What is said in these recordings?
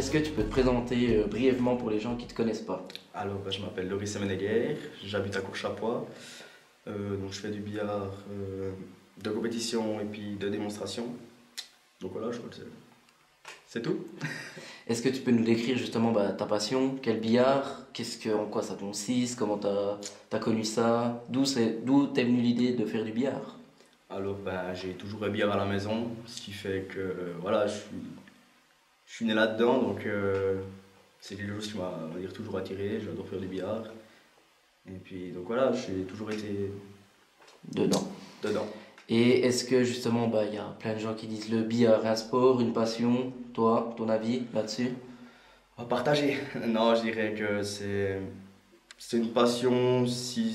est-ce que tu peux te présenter brièvement pour les gens qui ne te connaissent pas? Alors, je m'appelle Loris Semenegger, j'habite à Courchapois. Donc, je fais du billard de compétition et puis de démonstration. Donc voilà, je crois que c'est tout. Est-ce que tu peux nous décrire justement ta passion? Quel billard? En quoi ça consiste? Comment t'as connu ça? D'où t'es venue l'idée de faire du billard? Alors, j'ai toujours un billard à la maison, ce qui fait que voilà, je suis né là-dedans, donc c'est quelque chose qui m'a, on va dire, toujours attiré. J'adore faire du billard. Et puis, donc voilà, j'ai toujours été Dedans. dedans. Et est-ce que justement, il y a plein de gens qui disent le billard, un sport, une passion? Toi, ton avis là-dessus? À partager. Non, je dirais que c'est une passion si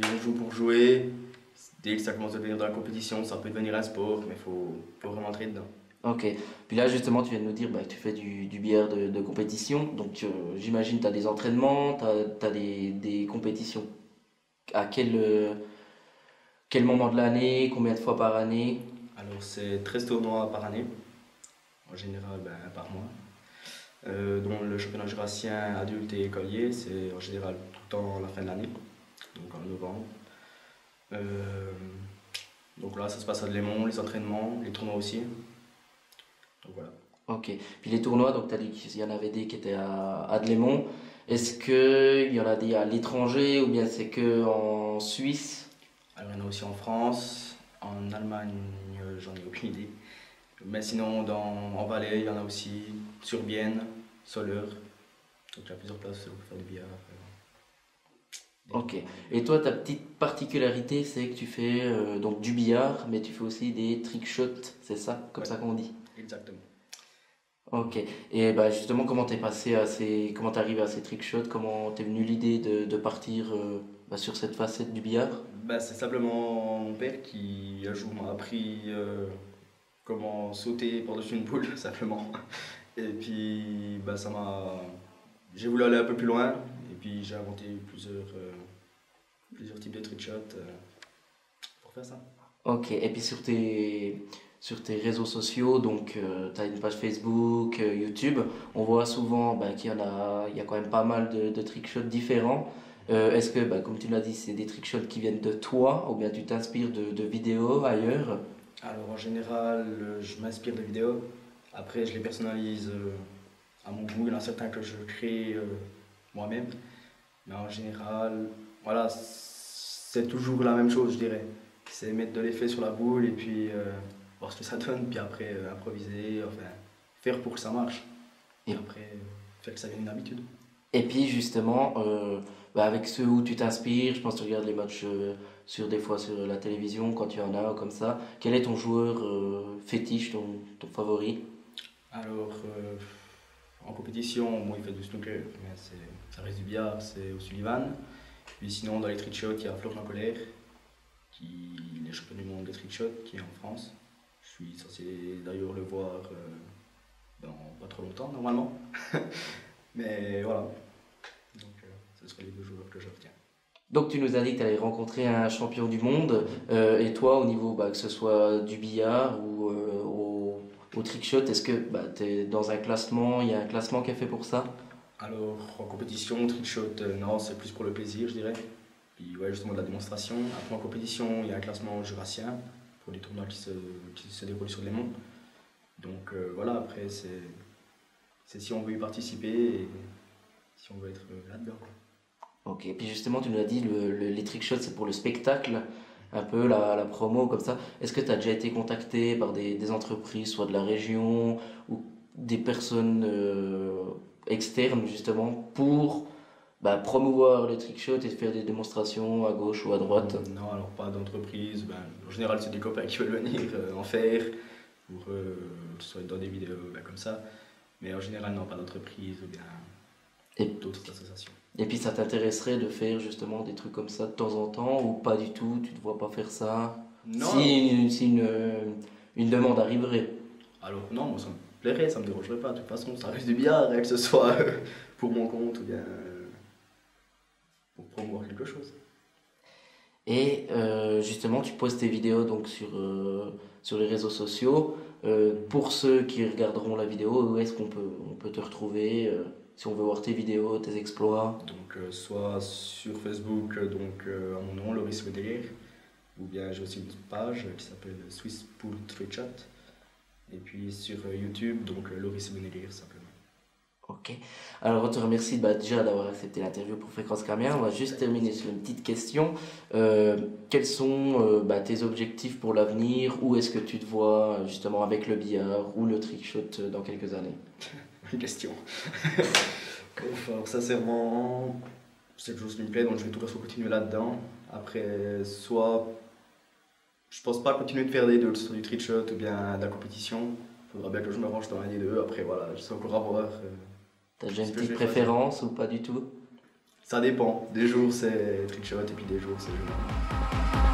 on joue pour jouer. Dès que ça commence à devenir de la compétition, ça peut devenir un sport, mais faut vraiment entrer dedans. Ok. Puis là, justement, tu viens de nous dire que tu fais du billard de compétition. Donc, j'imagine que tu as des entraînements, tu as des compétitions. À quel moment de l'année? Combien de fois par année? Alors, c'est 13 tournois par année, en général par mois. Dont le championnat jurassien adulte et écolier, c'est en général tout le temps la fin de l'année, donc en novembre. Donc là, ça se passe à Delémont, les entraînements, les tournois aussi. Donc voilà. Ok. Puis les tournois, donc tu as dit qu'il y en avait des qui étaient à Delémont. Est-ce qu'il y en a des à l'étranger ou bien c'est que en Suisse? Alors il y en a aussi en France, en Allemagne, j'en ai aucune idée. Mais sinon, en Valais, il y en a aussi, sur Bienne, Soleure. Donc il y a plusieurs places pour faire du billard. Ok. Et toi, ta petite particularité, c'est que tu fais donc du billard, mais tu fais aussi des trick shots, c'est ça, comme Ouais, ça qu'on dit. exactement. Ok. Et justement, comment t'es arrivé à ces trick shots? Comment t'es venu l'idée de partir sur cette facette du billard? C'est simplement mon père qui un jour m'a appris comment sauter par-dessus une boule, simplement. Et puis j'ai voulu aller un peu plus loin, et puis j'ai inventé plusieurs types de trick shots pour faire ça. Ok. Et puis sur tes réseaux sociaux, donc tu as une page Facebook, YouTube, on voit souvent il y a quand même pas mal de trick shots différents. Est-ce que, comme tu l'as dit, c'est des trick shots qui viennent de toi ou bien tu t'inspires de vidéos ailleurs? Alors en général, je m'inspire de vidéos. Après, je les personnalise à mon goût. Il y en a certains que je crée moi-même. Mais en général, voilà, c'est toujours la même chose, je dirais. C'est mettre de l'effet sur la boule et puis voir ce que ça donne. Puis après, improviser, enfin, faire pour que ça marche. Et Et, après, faire que ça devienne une habitude. et puis justement, avec ceux où tu t'inspires, je pense que tu regardes les matchs des fois sur la télévision quand il y en a comme ça. Quel est ton joueur fétiche, ton favori? Alors, en compétition, moi, il fait du snooker, mais ça reste du billard, c'est O'Sullivan. Puis sinon, dans les trick shots, il y a Florian Colère, qui est champion du monde de trick shot, qui est en France. Je suis censé d'ailleurs le voir dans pas trop longtemps, normalement. Mais voilà, donc ce seraient les deux joueurs que je retiens. Donc tu nous as dit que tu allais rencontrer un champion du monde. Et toi, au niveau que ce soit du billard ou au trick shot, est-ce que tu es dans un classement, il y a un classement qui est fait pour ça? Alors, en compétition, trick shot, non, c'est plus pour le plaisir, je dirais. Puis ouais, justement de la démonstration. Après, en compétition, il y a un classement jurassien pour les tournois qui se déroulent sur les monts. Donc voilà, après, c'est si on veut y participer et si on veut être là-dedans, quoi. Ok, puis justement, tu nous as dit les trick shots, c'est pour le spectacle, un peu la promo comme ça. Est-ce que tu as déjà été contacté par des entreprises, soit de la région ou des personnes externes, justement, pour promouvoir le trick shot et faire des démonstrations à gauche ou à droite? Non, alors pas d'entreprise. En général, c'est des copains qui veulent venir en faire pour que ce soit dans des vidéos comme ça. Mais en général, non, pas d'entreprise ou bien Et, d'autres associations. et puis ça t'intéresserait de faire justement des trucs comme ça de temps en temps ou pas du tout, tu ne te vois pas faire ça? Non, Si une demande arriverait. alors non, moi ça me plairait, ça me dérangerait pas. De toute façon, ça reste du billard, que ce soit pour mon compte ou bien pour promouvoir quelque chose. Et justement, tu postes tes vidéos donc sur les réseaux sociaux. Pour ceux qui regarderont la vidéo, où est-ce on peut te retrouver si on veut voir tes vidéos, tes exploits? Donc, soit sur Facebook, à mon nom, Loris Wedelier, ou bien j'ai aussi une page qui s'appelle Swiss Pool Trade Chat. Et puis sur YouTube, Loris Wedelier simplement. Ok. Alors, on te remercie déjà d'avoir accepté l'interview pour Fréquence Caméra. On va juste terminer sur une petite question. Quels sont tes objectifs pour l'avenir? Où est-ce que tu te vois justement avec le billard ou le trickshot dans quelques années? Bonne question. Alors, sincèrement, c'est quelque chose qui me plaît, donc je vais tout façon continuer là-dedans. Après, soit je pense pas continuer de faire des deux, soit du trick shot ou bien de la compétition. Il faudra bien que je me range dans un des deux. Après, voilà, je sais encore à voir. T'as déjà une Ce que je petite vais choisir. préférence ou pas du tout? Ça dépend. Des jours c'est trick shot et puis des jours c'est jeu.